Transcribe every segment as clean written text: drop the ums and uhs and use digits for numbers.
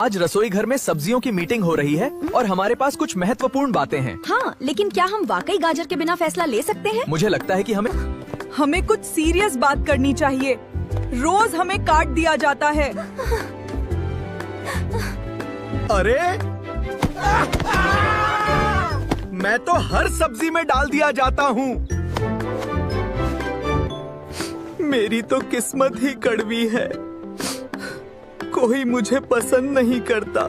आज रसोई घर में सब्जियों की मीटिंग हो रही है और हमारे पास कुछ महत्वपूर्ण बातें हैं। हाँ, लेकिन क्या हम वाकई गाजर के बिना फैसला ले सकते हैं? मुझे लगता है कि हमें कुछ सीरियस बात करनी चाहिए। रोज हमें काट दिया जाता है। अरे मैं तो हर सब्जी में डाल दिया जाता हूँ। मेरी तो किस्मत ही कड़वी है। कोई मुझे पसंद नहीं करता।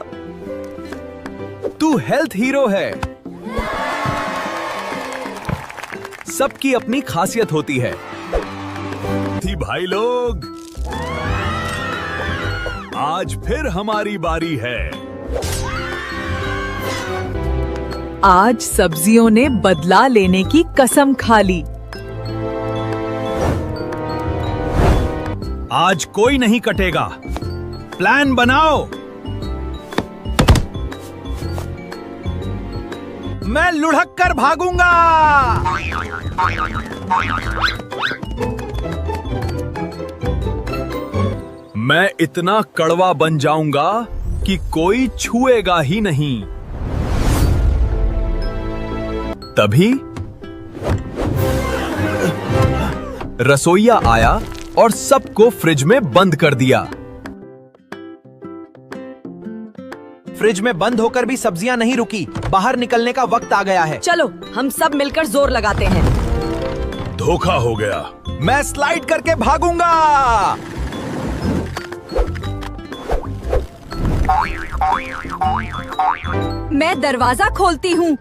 तू हेल्थ हीरो है। सबकी अपनी खासियत होती है। थी भाई लोग, आज फिर हमारी बारी है। आज सब्जियों ने बदला लेने की कसम खा ली। आज कोई नहीं कटेगा। प्लान बनाओ। मैं लुढ़क कर भागूंगा। मैं इतना कड़वा बन जाऊंगा कि कोई छुएगा ही नहीं। तभी रसोइया आया और सबको फ्रिज में बंद कर दिया। फ्रिज में बंद होकर भी सब्जियां नहीं रुकी। बाहर निकलने का वक्त आ गया है। चलो हम सब मिलकर जोर लगाते हैं। धोखा हो गया। मैं स्लाइड करके भागूंगा। मैं दरवाजा खोलती हूँ।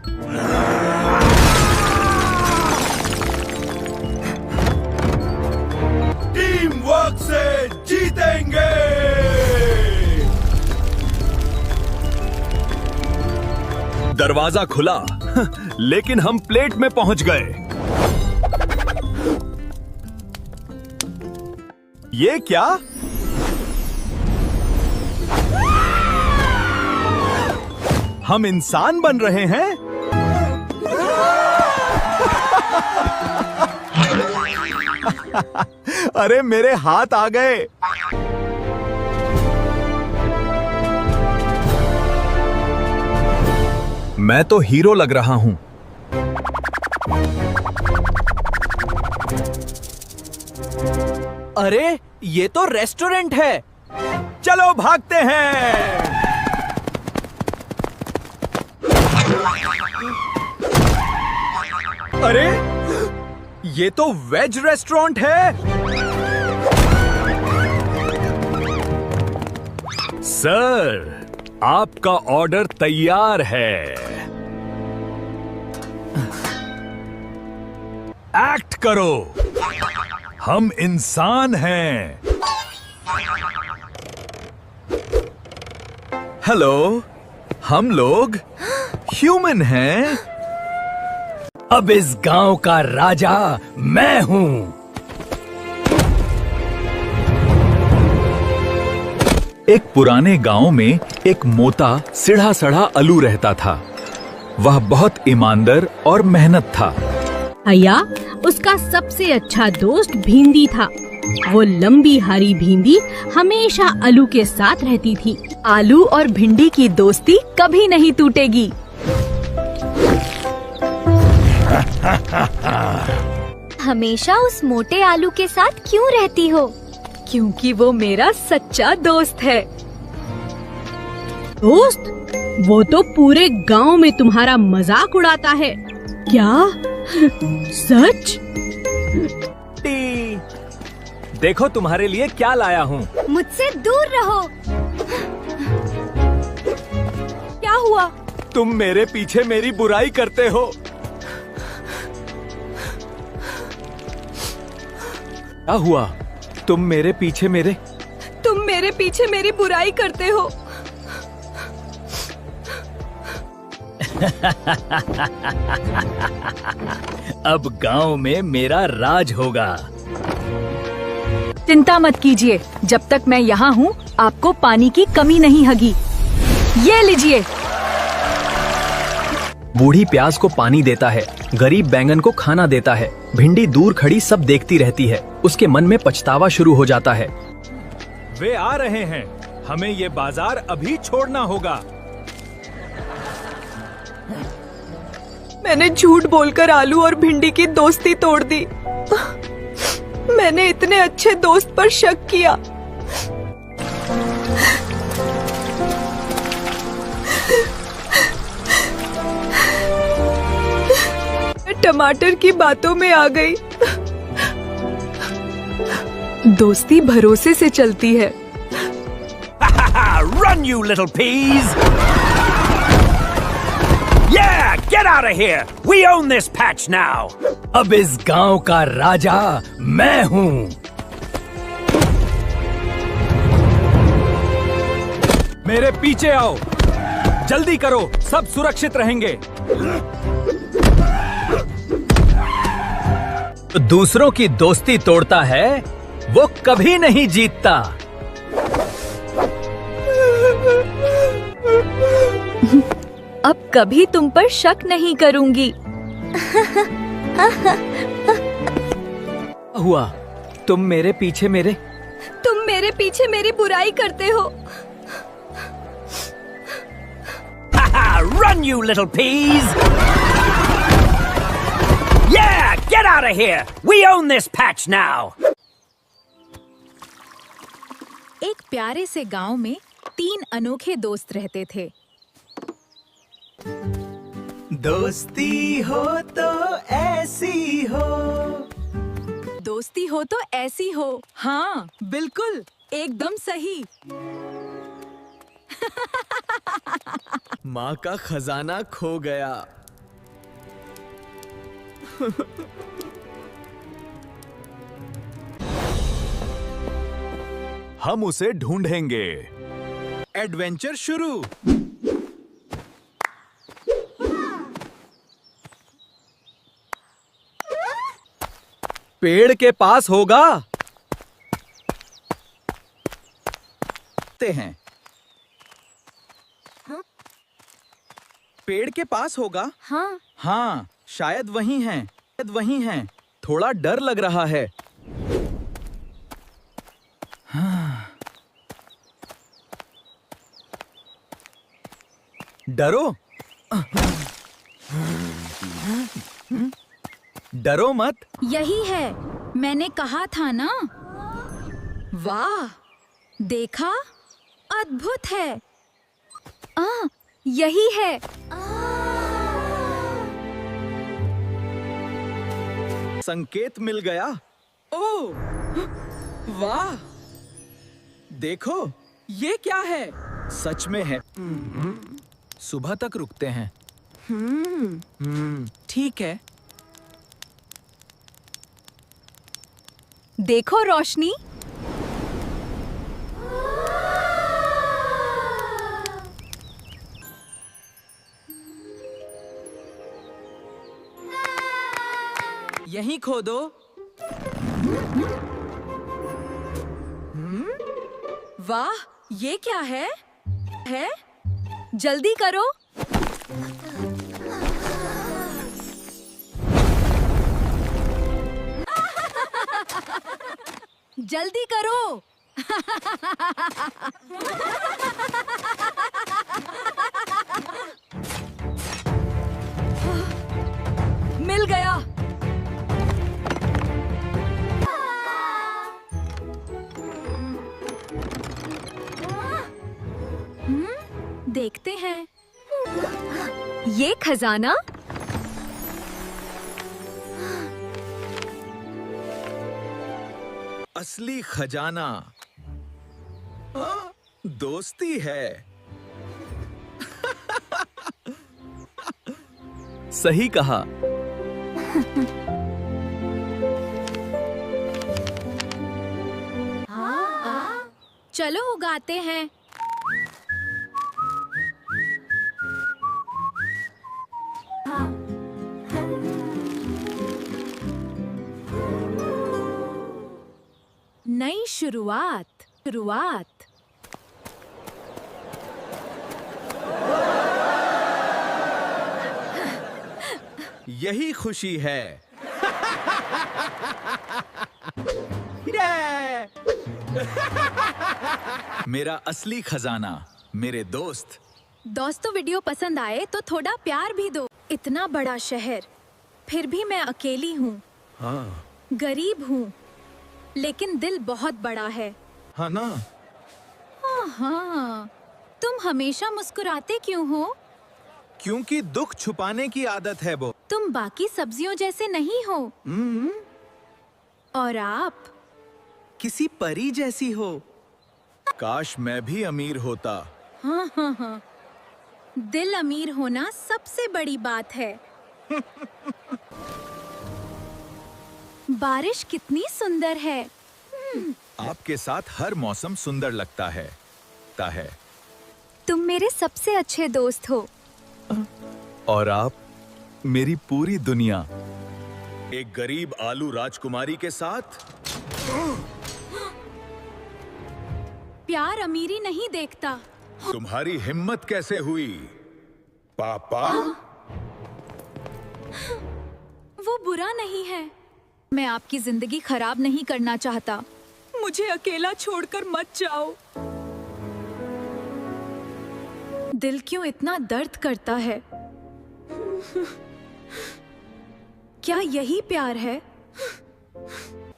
टीम वर्क से जीतेंगे। दरवाजा खुला, लेकिन हम प्लेट में पहुंच गए। ये क्या? हम इंसान बन रहे हैं? अरे मेरे हाथ आ गए। मैं तो हीरो लग रहा हूं। अरे ये तो रेस्टोरेंट है। चलो भागते हैं। अरे ये तो वेज रेस्टोरेंट है। सर, आपका ऑर्डर तैयार है। एक्ट करो। हम इंसान हैं। हेलो, हम लोग ह्यूमन हैं। अब इस गांव का राजा मैं हूं। एक पुराने गांव में एक मोटा सिढ़ा सड़ा अलू रहता था। वह बहुत ईमानदार और मेहनत था। भैया, उसका सबसे अच्छा दोस्त भिंडी था। वो लंबी हरी भिंडी हमेशा अलू के साथ रहती थी। आलू और भिंडी की दोस्ती कभी नहीं टूटेगी। हमेशा उस मोटे आलू के साथ क्यों रहती हो? क्योंकि वो मेरा सच्चा दोस्त है। दोस्त? वो तो पूरे गांव में तुम्हारा मजाक उड़ाता है। क्या? सच? देखो तुम्हारे लिए क्या लाया हूँ। मुझसे दूर रहो। क्या हुआ? तुम मेरे पीछे मेरी बुराई करते हो। क्या हुआ? तुम मेरे पीछे मेरी बुराई करते हो। अब गांव में मेरा राज होगा। चिंता मत कीजिए, जब तक मैं यहाँ हूँ आपको पानी की कमी नहीं होगी। ये लीजिए। बूढ़ी प्याज को पानी देता है, गरीब बैंगन को खाना देता है। भिंडी दूर खड़ी सब देखती रहती है। उसके मन में पछतावा शुरू हो जाता है। वे आ रहे हैं। हमें ये बाजार अभी छोड़ना होगा। मैंने झूठ बोलकर आलू और भिंडी की दोस्ती तोड़ दी। मैंने इतने अच्छे दोस्त पर शक किया। मैं टमाटर की बातों में आ गई। दोस्ती भरोसे से चलती है। Run, you little peas! Yeah, get out of here! We own this patch now! अब इस गांव का राजा मैं हूँ। मेरे पीछे आओ, जल्दी करो, सब सुरक्षित रहेंगे। तो दूसरों की दोस्ती तोड़ता है, वो कभी नहीं जीतता। अब कभी तुम पर शक नहीं करूंगी। हुआ, तुम मेरे पीछे मेरी बुराई करते हो। Run, you little peas! Yeah, get out of here! We own this patch now! एक प्यारे से गांव में 3 अनोखे दोस्त रहते थे। दोस्ती हो तो ऐसी हो। दोस्ती हो तो ऐसी हो। हाँ, बिल्कुल, एकदम सही। माँ का खजाना खो गया। हम उसे ढूंढेंगे। एडवेंचर शुरू। पेड़ के पास होगा। हैं पेड़ के पास होगा। हाँ, शायद वही हैं। थोड़ा डर लग रहा है। हाँ। डरो मत। यही है, मैंने कहा था ना। वाह, देखा, अद्भुत है। यही है। संकेत मिल गया। ओह, वाह, देखो, ये क्या है? सच में है। सुबह तक रुकते हैं। ठीक है। देखो रोशनी। यहीं खोदो। वाह, ये क्या है? जल्दी करो। जल्दी करो। मिल गया। देखते हैं। ये खजाना। असली खजाना दोस्ती है। सही कहा। चलो उगाते हैं। नई शुरुआत। यही खुशी है। मेरा असली खजाना, मेरे दोस्त। दोस्तों वीडियो पसंद आए तो थोड़ा प्यार भी दो। इतना बड़ा शहर, फिर भी मैं अकेली हूँ। हाँ। गरीब हूँ, लेकिन दिल बहुत बड़ा है। हाँ ना? हाँ, तुम हमेशा मुस्कुराते क्यों हो? क्योंकि दुख छुपाने की आदत है वो। तुम बाकी सब्जियों जैसे नहीं हो। और आप किसी परी जैसी हो। काश मैं भी अमीर होता। हाँ। दिल अमीर होना सबसे बड़ी बात है। बारिश कितनी सुंदर है। आपके साथ हर मौसम सुंदर लगता है। तुम मेरे सबसे अच्छे दोस्त हो। और आप मेरी पूरी दुनिया। एक गरीब आलू राजकुमारी के साथ। प्यार अमीरी नहीं देखता। तुम्हारी हिम्मत कैसे हुई, पापा? वो बुरा नहीं है। मैं आपकी जिंदगी खराब नहीं करना चाहता। मुझे अकेला छोड़कर मत जाओ। दिल क्यों इतना दर्द करता है? क्या यही प्यार है?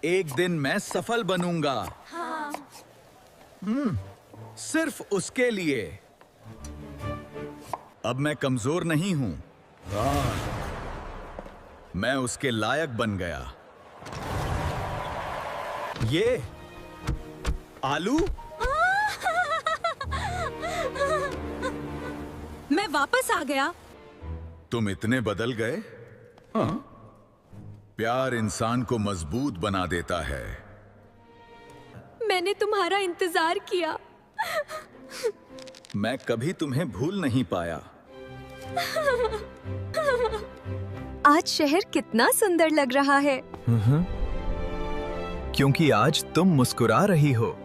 एक दिन मैं सफल बनूंगा। सिर्फ उसके लिए। अब मैं कमजोर नहीं हूं। मैं उसके लायक बन गया। ये आलू। मैं वापस आ गया। तुम इतने बदल गए। प्यार इंसान को मजबूत बना देता है। मैंने तुम्हारा इंतजार किया। मैं कभी तुम्हें भूल नहीं पाया। आज शहर कितना सुंदर लग रहा है। क्योंकि आज तुम मुस्कुरा रही हो।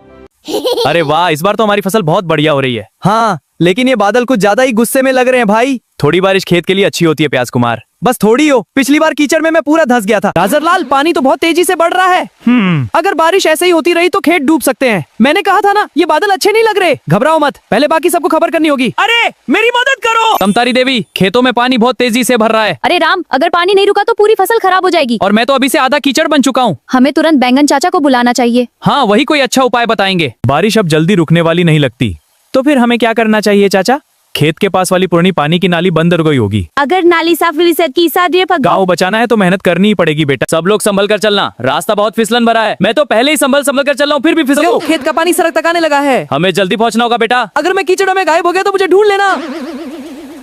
अरे वाह, इस बार तो हमारी फसल बहुत बढ़िया हो रही है। हाँ, लेकिन ये बादल कुछ ज्यादा ही गुस्से में लग रहे हैं भाई। थोड़ी बारिश खेत के लिए अच्छी होती है प्याज कुमार। बस थोड़ी हो, पिछली बार कीचड़ में मैं पूरा धंस गया था। गाजरलाल, पानी तो बहुत तेजी से बढ़ रहा है। अगर बारिश ऐसे ही होती रही तो खेत डूब सकते हैं। मैंने कहा था ना, ये बादल अच्छे नहीं लग रहे। घबराओ मत, पहले बाकी सबको खबर करनी होगी। अरे मेरी मदद करो। तमतारी देवी, खेतों में पानी बहुत तेजी से भर रहा है। अरे राम, अगर पानी नहीं रुका तो पूरी फसल खराब हो जाएगी। और मैं तो अभी से आधा कीचड़ बन चुका हूँ। हमें तुरंत बैंगन चाचा को बुलाना चाहिए। हाँ, वही कोई अच्छा उपाय बताएंगे। बारिश अब जल्दी रुकने वाली नहीं लगती। तो फिर हमें क्या करना चाहिए चाचा? खेत के पास वाली पुरानी पानी की नाली बंद हो गई होगी। अगर नाली साफ गाँव बचाना है तो मेहनत करनी ही पड़ेगी बेटा। सब लोग संभल कर चलना, रास्ता बहुत फिसलन भरा है। मैं तो पहले ही संभल कर चल रहा हूँ, फिर भी फिसलूं। खेत का पानी सड़क तक आने लगा है। हमें जल्दी पहुँचना होगा बेटा। अगर मैं कीचड़ में गायब हो गया तो मुझे ढूंढ लेना।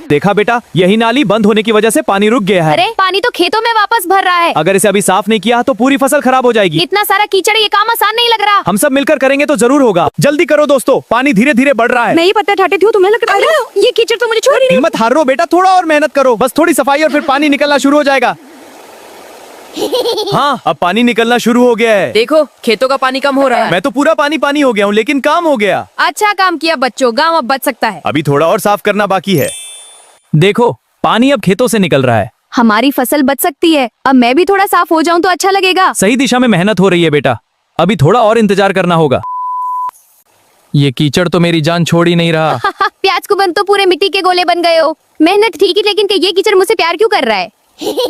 देखा बेटा, यही नाली बंद होने की वजह से पानी रुक गया है। अरे पानी तो खेतों में वापस भर रहा है। अगर इसे अभी साफ नहीं किया तो पूरी फसल खराब हो जाएगी। इतना सारा कीचड़, ये काम आसान नहीं लग रहा। हम सब मिलकर करेंगे तो जरूर होगा। जल्दी करो दोस्तों, पानी धीरे धीरे बढ़ रहा है। मैं ही पत्ता ठाटे थी, तुम्हें लग रहा है ये कीचड़ तो मुझे छोड़ ही नहीं। हिम्मत हारो बेटा, थोड़ा और मेहनत करो। बस थोड़ी सफाई और फिर पानी निकलना शुरू हो जाएगा। हाँ, अब पानी निकलना शुरू हो गया है। देखो, खेतों का पानी कम हो रहा है। मैं तो पूरा पानी हो गया हूँ, लेकिन काम हो गया। अच्छा काम किया बच्चों, गाँव अब बच सकता है। अभी थोड़ा और साफ करना बाकी है। देखो, पानी अब खेतों से निकल रहा है। हमारी फसल बच सकती है। अब मैं भी थोड़ा साफ हो जाऊं तो अच्छा लगेगा। सही दिशा में मेहनत हो रही है बेटा, अभी थोड़ा और इंतजार करना होगा। ये कीचड़ तो मेरी जान छोड़ ही नहीं रहा। प्याज को बन तो पूरे मिट्टी के गोले बन गए हो। मेहनत ठीक है, लेकिन ये कीचड़ मुझसे प्यार क्यों कर रहा है?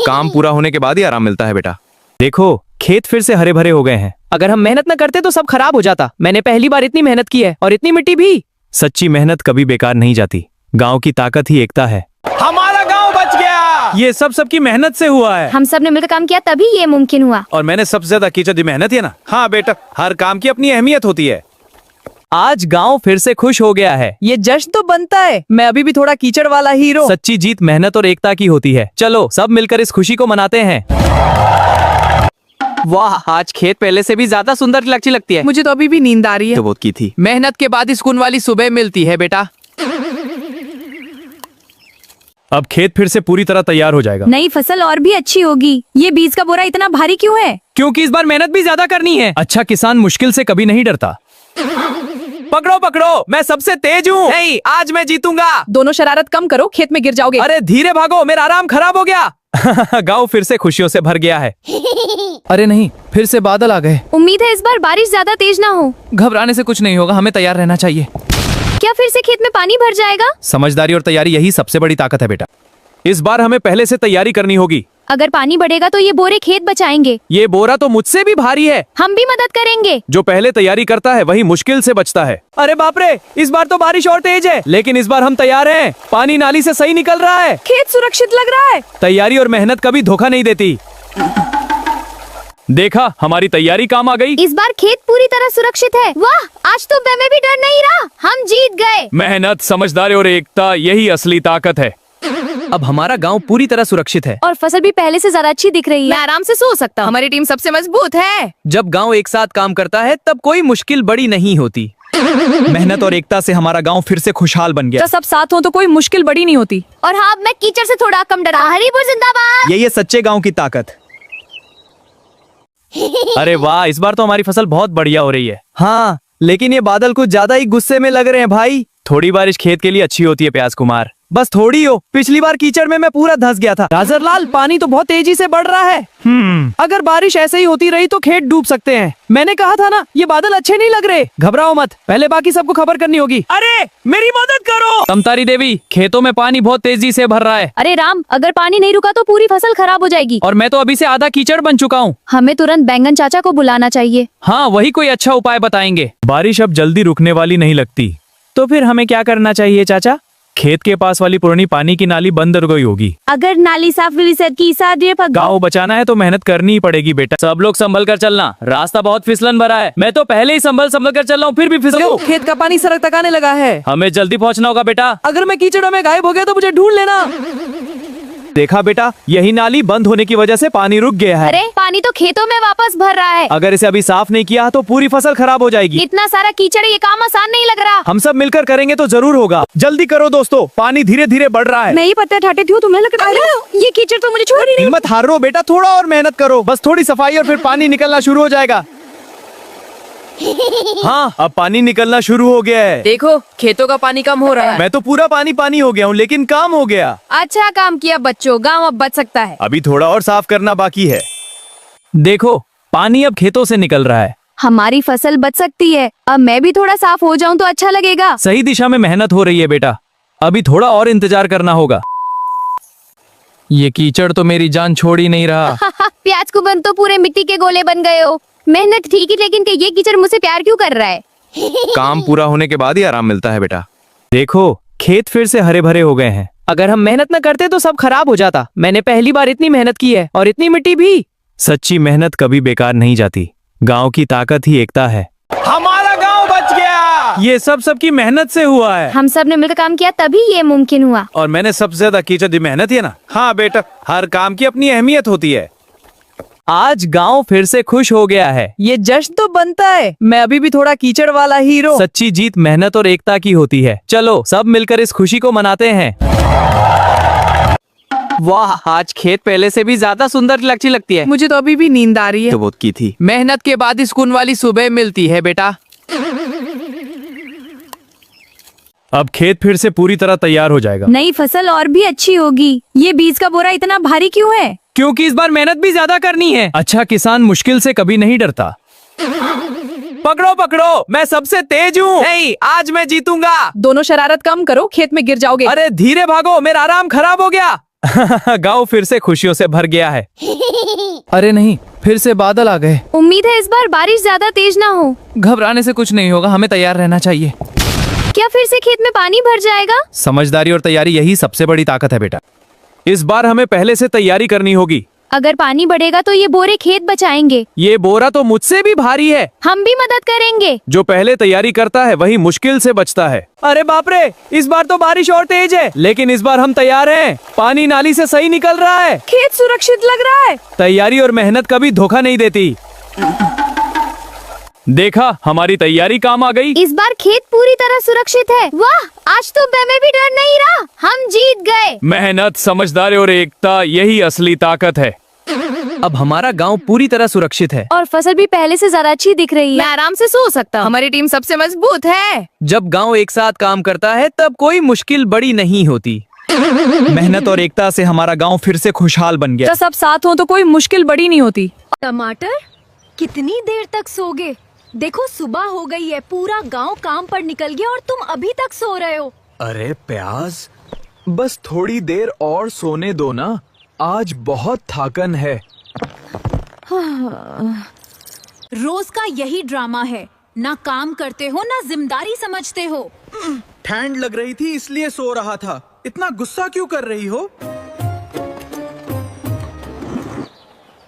काम पूरा होने के बाद ही आराम मिलता है बेटा। देखो, खेत फिर से हरे भरे हो गए हैं। अगर हम मेहनत न करते तो सब खराब हो जाता। मैंने पहली बार इतनी मेहनत की है, और इतनी मिट्टी भी। सच्ची मेहनत कभी बेकार नहीं जाती। गाँव की ताकत ही एकता है। हमारा गाँव बच गया। ये सब सबकी मेहनत से हुआ है। हम सब ने मिलकर काम किया तभी ये मुमकिन हुआ। और मैंने सबसे ज्यादा कीचड़ दी मेहनत है ना। हाँ बेटा, हर काम की अपनी अहमियत होती है। आज गांव फिर से खुश हो गया है। ये जश्न तो बनता है। मैं अभी भी थोड़ा कीचड़ वाला हीरो। सच्ची जीत मेहनत और एकता की होती है। चलो सब मिलकर इस खुशी को मनाते हैं। वाह, आज खेत पहले से भी ज्यादा सुंदर लगती है। मुझे तो अभी भी नींद आ रही है। तो बहुत की थी। मेहनत के बाद ही सुकून वाली सुबह मिलती है बेटा। अब खेत फिर से पूरी तरह तैयार हो जाएगा। नई फसल और भी अच्छी होगी। ये बीज का बोरा इतना भारी क्यों है? क्योंकि इस बार मेहनत भी ज्यादा करनी है। अच्छा किसान मुश्किल से कभी नहीं डरता। पकड़ो पकड़ो, मैं सबसे तेज हूँ। नहीं, आज मैं जीतूंगा। दोनों शरारत कम करो, खेत में गिर जाओगे। अरे धीरे भागो, मेरा आराम खराब हो गया। गांव फिर से खुशियों से भर गया है। अरे नहीं, फिर से बादल आ गए। उम्मीद है इस बार बारिश ज्यादा तेज ना हो। घबराने से कुछ नहीं होगा, हमें तैयार रहना चाहिए। क्या फिर से खेत में पानी भर जाएगा? समझदारी और तैयारी यही सबसे बड़ी ताकत है बेटा। इस बार हमें पहले से तैयारी करनी होगी। अगर पानी बढ़ेगा तो ये बोरे खेत बचाएंगे। ये बोरा तो मुझसे भी भारी है। हम भी मदद करेंगे। जो पहले तैयारी करता है वही मुश्किल से बचता है। अरे बाप रे, इस बार तो बारिश और तेज है। लेकिन इस बार हम तैयार हैं। पानी नाली से सही निकल रहा है। खेत सुरक्षित लग रहा है। तैयारी और मेहनत कभी धोखा नहीं देती। देखा, हमारी तैयारी काम आ गई। इस बार खेत पूरी तरह सुरक्षित है। वाह, आज तो मैं भी डर नहीं रहा। हम जीत गए। मेहनत, समझदारी और एकता, यही असली ताकत है। अब हमारा गांव पूरी तरह सुरक्षित है और फसल भी पहले से ज्यादा अच्छी दिख रही है। मैं आराम से सो सकता हूँ। हमारी टीम सबसे मजबूत है। जब गांव एक साथ काम करता है तब कोई मुश्किल बड़ी नहीं होती। मेहनत और एकता से हमारा गांव फिर से खुशहाल बन गया। जब सब साथ हो तो कोई मुश्किल बड़ी नहीं होती। और हाँ, मैं कीचड़ से थोड़ा कम डरा। हरिपुर जिंदाबाद। यही है सच्चे गांव की ताकत। अरे वाह, इस बार तो हमारी फसल बहुत बढ़िया हो रही है। हाँ, लेकिन ये बादल कुछ ज्यादा ही गुस्से में लग रहे हैं भाई। थोड़ी बारिश खेत के लिए अच्छी होती है प्याज कुमार। बस थोड़ी हो, पिछली बार कीचड़ में मैं पूरा धंस गया था। गाजर लाल, पानी तो बहुत तेजी से बढ़ रहा है। अगर बारिश ऐसे ही होती रही तो खेत डूब सकते हैं। मैंने कहा था ना, ये बादल अच्छे नहीं लग रहे। घबराओ मत, पहले बाकी सबको खबर करनी होगी। अरे मेरी मदद करो। तमतारी देवी, खेतों में पानी बहुत तेजी से भर रहा है। अरे राम, अगर पानी नहीं रुका तो पूरी फसल खराब हो जाएगी। और मैं तो अभी से आधा कीचड़ बन चुका हूँ। हमें तुरंत बैंगन चाचा को बुलाना चाहिए। हाँ, वही कोई अच्छा उपाय बताएंगे। बारिश अब जल्दी रुकने वाली नहीं लगती। तो फिर हमें क्या करना चाहिए चाचा? खेत के पास वाली पुरानी पानी की नाली बंद हो गई होगी। अगर नाली साफ की गाँव बचाना है तो मेहनत करनी ही पड़ेगी बेटा। सब लोग संभल कर चलना, रास्ता बहुत फिसलन भरा है। मैं तो पहले ही संभल कर चल रहा हूँ, फिर भी फिसलूं। खेत का पानी सड़क तक आने लगा है। हमें जल्दी पहुँचना होगा बेटा। अगर मैं कीचड़ों में गायब हो गया तो मुझे ढूंढ लेना। देखा बेटा, यही नाली बंद होने की वजह से पानी रुक गया है। अरे पानी तो खेतों में वापस भर रहा है। अगर इसे अभी साफ नहीं किया तो पूरी फसल खराब हो जाएगी। इतना सारा कीचड़, ये काम आसान नहीं लग रहा। हम सब मिलकर करेंगे तो जरूर होगा। जल्दी करो दोस्तों, पानी धीरे धीरे बढ़ रहा है। मैं ही पत्ते ठाटे थी, तुम्हें लग रहा है ये कीचड़ तो मुझे छोड़ ही नहीं। हिम्मत हारो बेटा, थोड़ा और मेहनत करो। बस थोड़ी सफाई और फिर पानी निकलना शुरू हो जाएगा। हाँ, अब पानी निकलना शुरू हो गया है। देखो, खेतों का पानी कम हो रहा है। मैं तो पूरा पानी हो गया हूँ, लेकिन काम हो गया। अच्छा काम किया बच्चों, गांव अब बच सकता है। अभी थोड़ा और साफ करना बाकी है। देखो, पानी अब खेतों से निकल रहा है। हमारी फसल बच सकती है। अब मैं भी थोड़ा साफ हो जाऊं तो अच्छा लगेगा। सही दिशा में मेहनत हो रही है बेटा। अभी थोड़ा और इंतजार करना होगा। ये कीचड़ तो मेरी जान छोड़ ही नहीं रहा। प्याज को बन तो पूरे मिट्टी के गोले बन गए हो। मेहनत ठीक ही, लेकिन ये कीचड़ मुझसे प्यार क्यों कर रहा है? काम पूरा होने के बाद ही आराम मिलता है बेटा। देखो, खेत फिर से हरे भरे हो गए हैं। अगर हम मेहनत न करते तो सब खराब हो जाता। मैंने पहली बार इतनी मेहनत की है, और इतनी मिट्टी भी। सच्ची मेहनत कभी बेकार नहीं जाती। गांव की ताकत ही एकता है। हमारा गांव बच गया। ये सब सबकी मेहनत से हुआ है। हम सब ने मिलकर काम किया तभी ये मुमकिन हुआ। और मैंने सबसे ज्यादा कीचड़ दी मेहनत ही है ना। हाँ बेटा, हर काम की अपनी अहमियत होती है। आज गांव फिर से खुश हो गया है। ये जश्न तो बनता है। मैं अभी भी थोड़ा कीचड़ वाला हीरो। सच्ची जीत मेहनत और एकता की होती है। चलो सब मिलकर इस खुशी को मनाते हैं। वाह, आज खेत पहले से भी ज्यादा सुंदर लगती है। मुझे तो अभी भी नींद आ रही है। तो बहुत की थी। मेहनत के बाद ही सुकून वाली सुबह मिलती है बेटा। अब खेत फिर से पूरी तरह तैयार हो जाएगा। नई फसल और भी अच्छी होगी। ये बीज का बोरा इतना भारी क्यों है? क्योंकि इस बार मेहनत भी ज्यादा करनी है। अच्छा किसान मुश्किल से कभी नहीं डरता। पकड़ो पकड़ो, मैं सबसे तेज हूँ। नहीं, आज मैं जीतूंगा। दोनों शरारत कम करो, खेत में गिर जाओगे। अरे धीरे भागो, मेरा आराम खराब हो गया। गांव फिर से खुशियों से भर गया है। अरे नहीं, फिर से बादल आ गए। उम्मीद है इस बार बारिश ज्यादा तेज ना हो। घबराने से कुछ नहीं होगा, हमें तैयार रहना चाहिए। क्या फिर से खेत में पानी भर जाएगा? समझदारी और तैयारी यही सबसे बड़ी ताकत है बेटा। इस बार हमें पहले से तैयारी करनी होगी। अगर पानी बढ़ेगा तो ये बोरे खेत बचाएंगे। ये बोरा तो मुझसे भी भारी है। हम भी मदद करेंगे। जो पहले तैयारी करता है वही मुश्किल से बचता है। अरे बाप रे, इस बार तो बारिश और तेज है। लेकिन इस बार हम तैयार हैं। पानी नाली से सही निकल रहा है। खेत सुरक्षित लग रहा है। तैयारी और मेहनत कभी धोखा नहीं देती। देखा, हमारी तैयारी काम आ गई। इस बार खेत पूरी तरह सुरक्षित है। वाह, आज तो मैं भी डर नहीं रहा। हम जीत गए। मेहनत, समझदारी और एकता, यही असली ताकत है। अब हमारा गांव पूरी तरह सुरक्षित है। और फसल भी पहले से ज्यादा अच्छी दिख रही मैं है। आराम से सो सकता हूँ। हमारी टीम सबसे मजबूत है। जब गांव एक साथ काम करता है तब कोई मुश्किल बड़ी नहीं होती। मेहनत और एकता से हमारा गांव फिर से खुशहाल बन गया। तो सब साथ हो तो कोई मुश्किल बड़ी नहीं होती। टमाटर, कितनी देर तक सोगे? देखो सुबह हो गई है, पूरा गांव काम पर निकल गया और तुम अभी तक सो रहे हो। अरे प्याज, बस थोड़ी देर और सोने दो ना, आज बहुत थकान है। रोज का यही ड्रामा है, ना काम करते हो ना जिम्मेदारी समझते हो। ठंड लग रही थी इसलिए सो रहा था। इतना गुस्सा क्यों कर रही हो?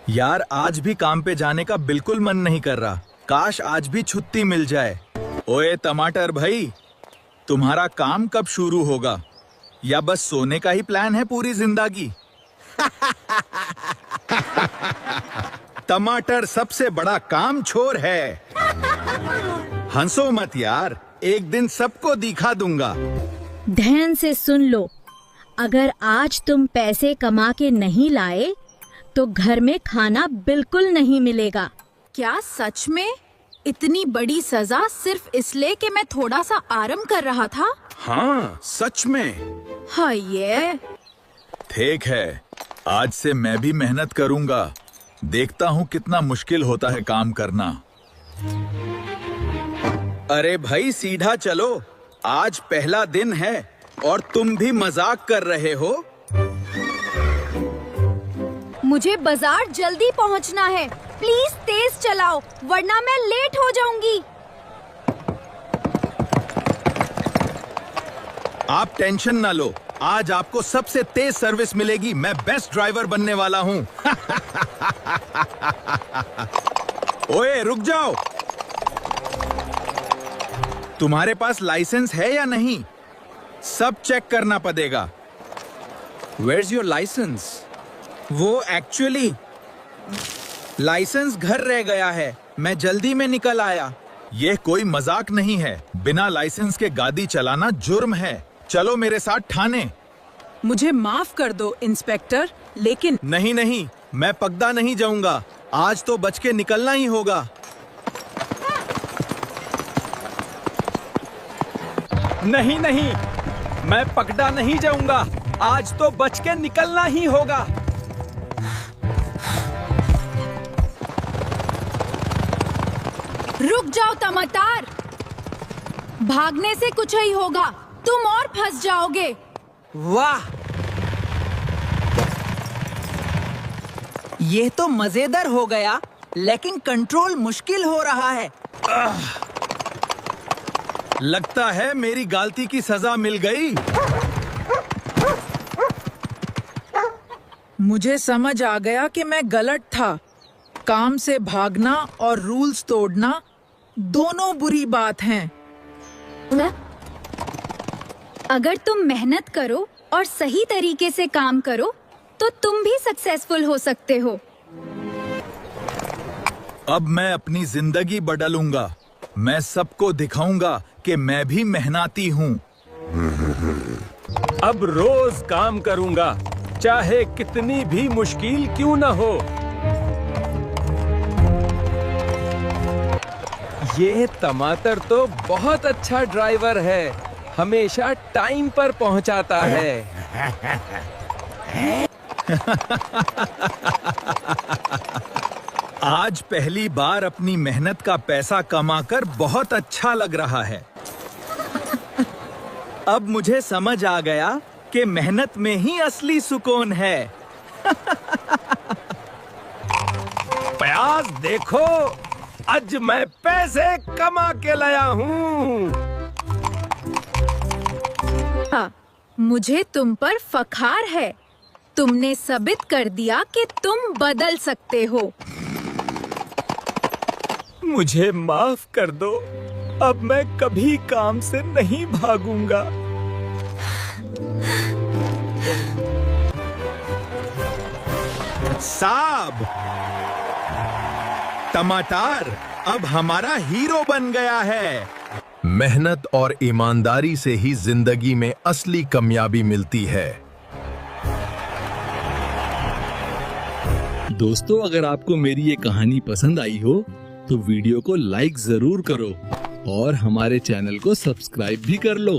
यार आज भी काम पे जाने का बिल्कुल मन नहीं कर रहा। काश आज भी छुट्टी मिल जाए। ओए टमाटर भाई, तुम्हारा काम कब शुरू होगा? या बस सोने का ही प्लान है पूरी जिंदगी? टमाटर सबसे बड़ा काम छोर है। हंसो मत यार, एक दिन सबको दिखा दूंगा। ध्यान से सुन लो, अगर आज तुम पैसे कमा के नहीं लाए तो घर में खाना बिल्कुल नहीं मिलेगा। क्या सच में? इतनी बड़ी सजा सिर्फ इसलिए कि मैं थोड़ा सा आराम कर रहा था? हाँ सच में। हाँ ये ठीक है, आज से मैं भी मेहनत करूंगा। देखता हूँ कितना मुश्किल होता है काम करना। अरे भाई सीधा चलो, आज पहला दिन है और तुम भी मजाक कर रहे हो। मुझे बाजार जल्दी पहुंचना है, प्लीज तेज चलाओ वरना मैं लेट हो जाऊंगी। आप टेंशन ना लो, आज आपको सबसे तेज सर्विस मिलेगी। मैं बेस्ट ड्राइवर बनने वाला हूँ। ओए रुक जाओ, तुम्हारे पास लाइसेंस है या नहीं? सब चेक करना पड़ेगा। Where's your license? वो एक्चुअली लाइसेंस घर रह गया है, मैं जल्दी में निकल आया। ये कोई मजाक नहीं है, बिना लाइसेंस के गाड़ी चलाना जुर्म है। चलो मेरे साथ थाने। मुझे माफ कर दो इंस्पेक्टर, लेकिन नहीं नहीं, मैं पगड़ा नहीं जाऊंगा। आज तो बच के निकलना ही होगा। नहीं नहीं, मैं पगड़ा नहीं जाऊंगा। आज तो बच के निकलना ही होगा। रुक जाओ टमाटर, भागने से कुछ ही होगा, तुम और फंस जाओगे। वाह, ये तो मजेदार हो गया, लेकिन कंट्रोल मुश्किल हो रहा है। लगता है मेरी गलती की सजा मिल गई। मुझे समझ आ गया कि मैं गलत था। काम से भागना और रूल्स तोड़ना दोनों बुरी बात हैं। अगर तुम मेहनत करो और सही तरीके से काम करो तो तुम भी सक्सेसफुल हो सकते हो। अब मैं अपनी जिंदगी बदलूंगा। मैं सबको दिखाऊंगा कि मैं भी मेहनती हूँ। अब रोज काम करूंगा, चाहे कितनी भी मुश्किल क्यों न हो। ये टमाटर तो बहुत अच्छा ड्राइवर है, हमेशा टाइम पर पहुंचाता है। आज पहली बार अपनी मेहनत का पैसा कमाकर बहुत अच्छा लग रहा है। अब मुझे समझ आ गया कि मेहनत में ही असली सुकून है। प्याज देखो, आज मैं पैसे कमा के लाया हूँ। हाँ, मुझे तुम पर फखार है। तुमने साबित कर दिया कि तुम बदल सकते हो। मुझे माफ कर दो, अब मैं कभी काम से नहीं भागूंगा। साब, टमाटर अब हमारा हीरो बन गया है। मेहनत और ईमानदारी से ही जिंदगी में असली कामयाबी मिलती है। दोस्तों, अगर आपको मेरी ये कहानी पसंद आई हो तो वीडियो को लाइक जरूर करो और हमारे चैनल को सब्सक्राइब भी कर लो।